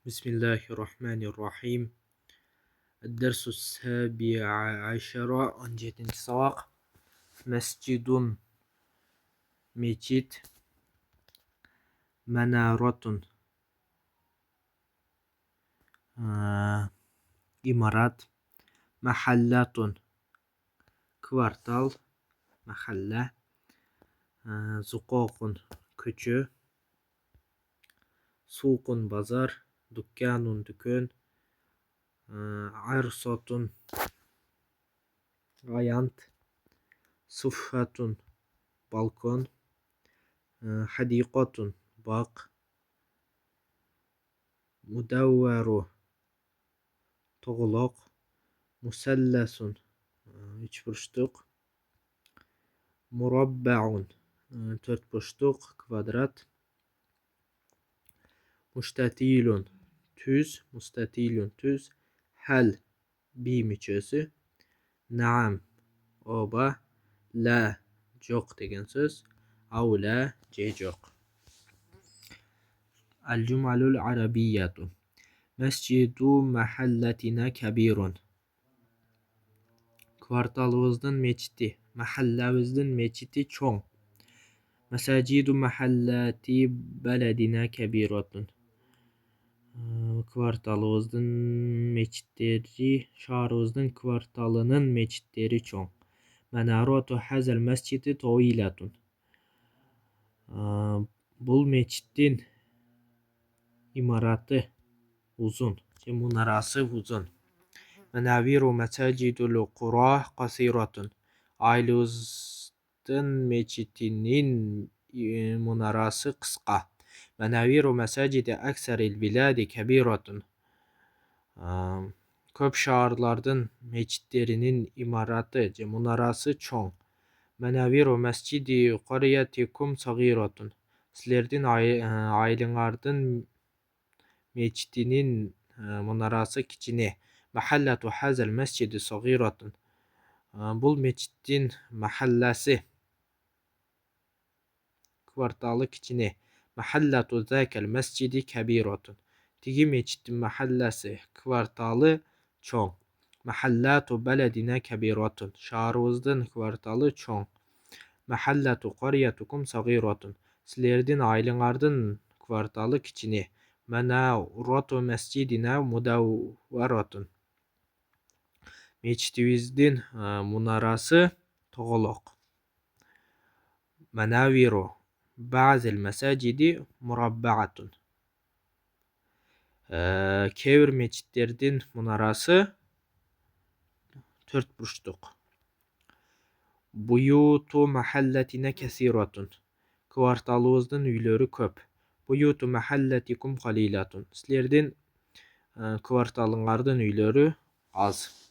بسم الله الرحمن الرحيم. الدرس السابع عشر. 17. سبق. مسجد mescid. Menaratun imarat. Mahallatun kvartal, mahalla. Zuqoqun ko'cha. Suqun bazar. Dükkanun dükkan. Arsatun ayant. Suffatun balkon. Hadiqatun baq. Mudawwaru to'g'loq. Musallasun uchburchtuq. Murabbaun to'rtburchtuq, kvadrat. Mustatilun tuz. Hal bi müchösü. Naam oba. La jo'q degan so'z. Avla jo'q. Al-jum'alul arabiyyatu. Masjidu mahallatina kabirun. Kvartalımızın meçidi, mahallamızın meçidi çoğ. Masacidu mahallati beledina kebiratun. Kvartalımızın meçitleri, şahrımızın kvartalının meçitleri çoğ. Menaratu hazel mescidi tawilatun. Bu meçitin imaratı uzun, munarası uzun. Menaviru mesacidul qura qasiratun. Ailemizin meçitinin munarası kısa. Menaviru mesacidi ekseril biladi kebiratun. Köp şehirlerden meçitlerinin imaratı, munarası çoğ. Menaviru mescidi qaryatikum sagiratun. Sizlerden ailenlerden meçitinin munarası kiçine. Mahallatu hazel mescidi sagiratun. Bu meçitin mahallesi, kvartalı kiçine. Mahallatu zakel mescidi kebiratun. Tigi meçitin mahallesi, kvartalı çoğ. Mahallatu beledine kebiratun. Şahrımızın kvartalı çoğ. Mahallatu qaryatukum sagiratun. Sizlerden ailenlerden kvartalı kiçine. Menaratu mescidine mudawwaratun. Meçitimizin munarası to'g'loq. Menaviru ba'zil mesacidi murabba'atun. Kevir meçitlerden munarası dörtburçtuq. Buyutu mahallatine kesiratun. Kvartalımızın üyleri köp. Buyutu mahallatikum qalilatun. Sizlerden kvartalınlardan üyleri az.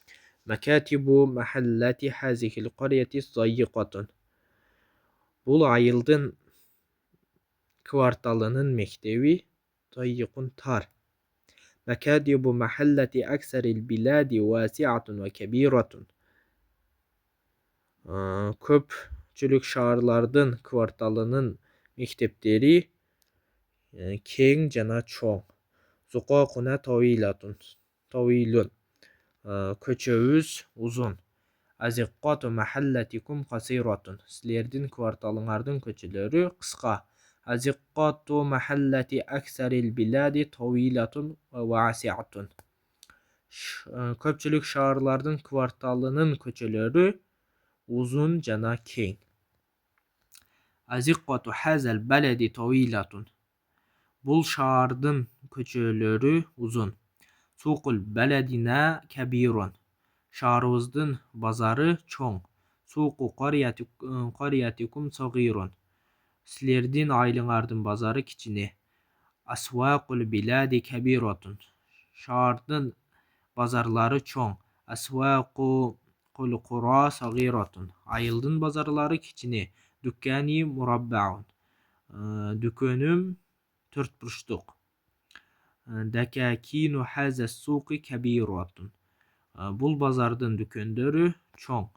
Mekatibu mahallati hazihil qaryati zayyiqatun. Bu ayıldın kvartalının mektebi zayyiqun tar. Mekatibu mahallati ekseril biladi vasi'atun ve kebiratun. Köpçülük şehirlerden kvartalının mektepleri keng jana çoğ. Zuqoquna tawilun. Köçöğüz uzun. Aziqqatu mahallatikum qasiratun. Sizlerden kvartalınlardan köçeleri kıska. Aziqqatu mahallati ekseril biladi tawilatun ve vasi'atun. Köpçülük şehirlerden kvartalının köçeleri uzun jana keng. Aziqqatu hazel beledi tawilatun. Bu şehirden köçeleri uzun. Suqul beledina kebirun. Şahrımızın bazarı çoğ. Suqu qaryatikum sagirun. Sizlerden ailenlerden bazarı kiçine. Asvaqul biladi kebiratun. Şehirden bazarları çoğ. Asvaqu qura sagiratun. Ayıldın bazarları kiçine. Dükkani murabba'un. Dükkanım dörtburçtuq. Dekakinu hazes suqi kebiratun. Bu bazardan dükkanları çoğ.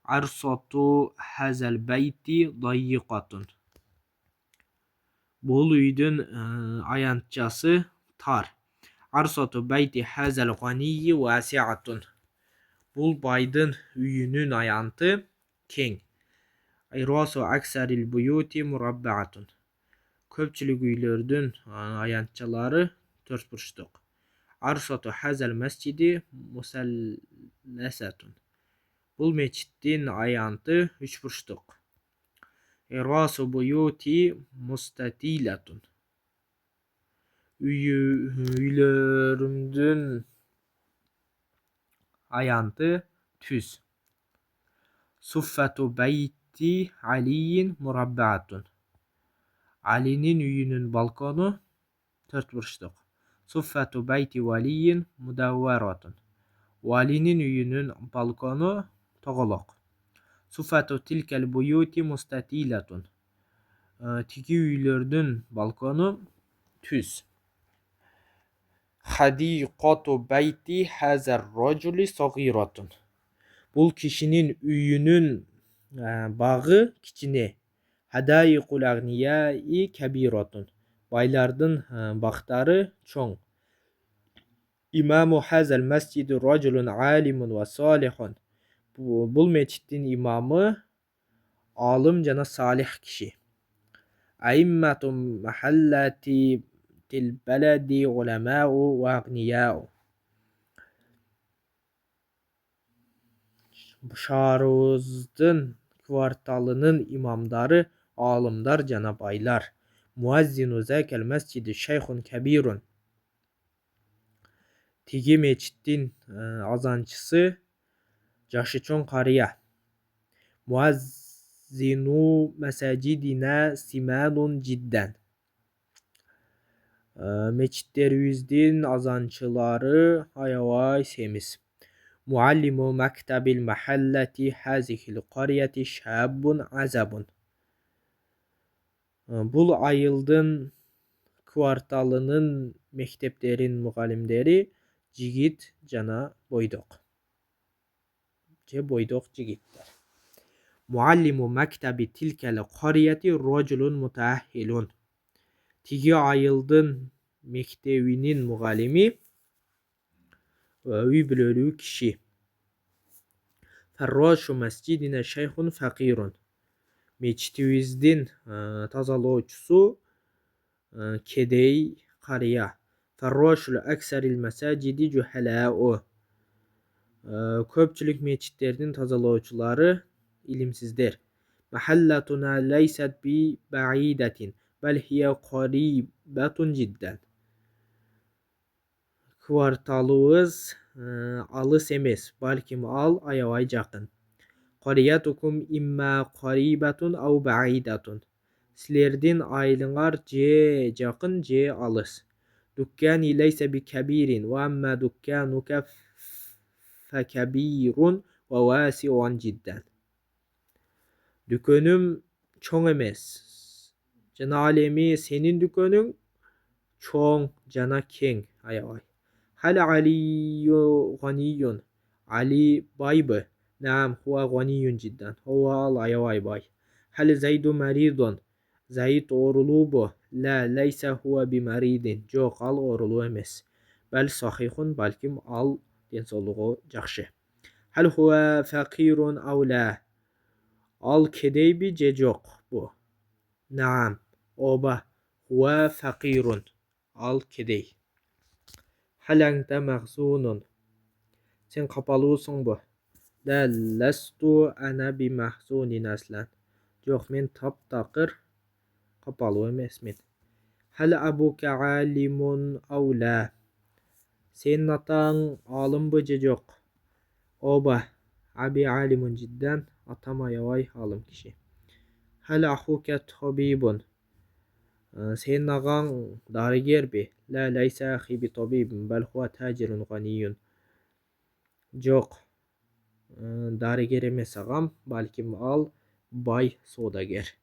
Arsatu hazel beyti dayyiqatun. Bu üydün ayantçası tar. Arsatu beyti hazel ganiyyi vasi'atun. Bul baydın üyünün ayantı keng. Ayrasu aksaril buyuti murabba'atun. Köpçülük üylerdün ayantçaları dört burçluk. Arsatu hazel mescidi musellesatun. Bul meçittin ayantı üç burçluk. Rasu buyuti mustatilatun. Üylerimdün ayantı tüz. Suffatu beyti aliyin murabba'atun. Ali'nin üyünün balkonu dört burçluk. Suffatu beyti valiyin mudavvaratun. Vali'nin üyünün balkonu toğolok. Suffatu tilkel buyuti mustatilatun. Tiki üylerdün balkonu tüz. Hadikatu beyti hazer raculi sagiratun. Bul kişinin üyünün bağı kiçine. Hadayikul agniyai kebiratun. Baylardın bağları çoğ. İmamu hazel mescidi raculun alimun ve salihun. Bul meçitin imamı alim cana salih kişi. Aimmatun mahallati til beledi ulemâ'u ve agniyâ'u. Şarızdın kvartalının imamları alimdar cana baylar. Muazzinu zekel mescidi şeyhun kebirun. Tigi meçittin azançısı yaşı çoğ karıya. Muazzinu mesacidina simanun cidden. Meçitlerimizin azançıları hayavay semiz. Muallimu mektebil mahalleti hazihil qaryeti şabun azabun. Bul ayıldın kvartalının mekteplerin muallimleri cigit cana boydok. Boydok cigitler. Muallimu mektebi tilkel qaryeti raculun mutaahhilun. Tigi ayıldın mektebinin muallimi üy bölü kişi. Ferraşu mescidine şeyhun fakirun. Meçitimizdin tazalıqçusu kedey karıya. Ferraşul ekseril mesacidi cühelâ'u. Köpçülük meçitlerinin tazalıqçuları ilimsizdir. Mahallatuna leyset bi ba'idatin bel hiye qaribetun cidden. Kvartalımız alыс емес, balkim al ayavay жақын. Qariyatukum imma qaribetun au ba'idatun. Sizlerden aylınlar je жақын je alыс. Dukkani leyse bi kebirin ve amma dukkanuke fekebirun ve vasi'un cidden. Dükkanım çoğ emes. Cana alemi senin dükkanın çoğ cana keng ayavay. Hal Aliyyu ganiyun. Ali bay mı? Naam huwa ganiyun cidden. Huwa al ayavay bay. Hal Zeydu meridun. Zeyd oğrulu bu. La leyse huwa bi meridin. Yok al oğrulu emes. Bel sahihun balkim al densoluğu yaxşı. Hal huwa fakirun av la. Al kedey bi cecok bu. Naam. Oba. Huwa fakirun. Al kedey. Hal ente mahzunun. Sen kapalısın bu. La lestu ana bi mahzunin aslan. Yok men taptaqır kapalı emasmen. Hal abuka alimun aw la. Senin atan alim bıcı yok. Oba. Abi alimun cidden. Atama yavay alim kişi. Hal ahuka tabibun. Senin ağan dariger bi. La leysa ahi bi tabibun bel huwa tacirun ganiyun. Yok. Dariger emes ağam balkim al bay sodager.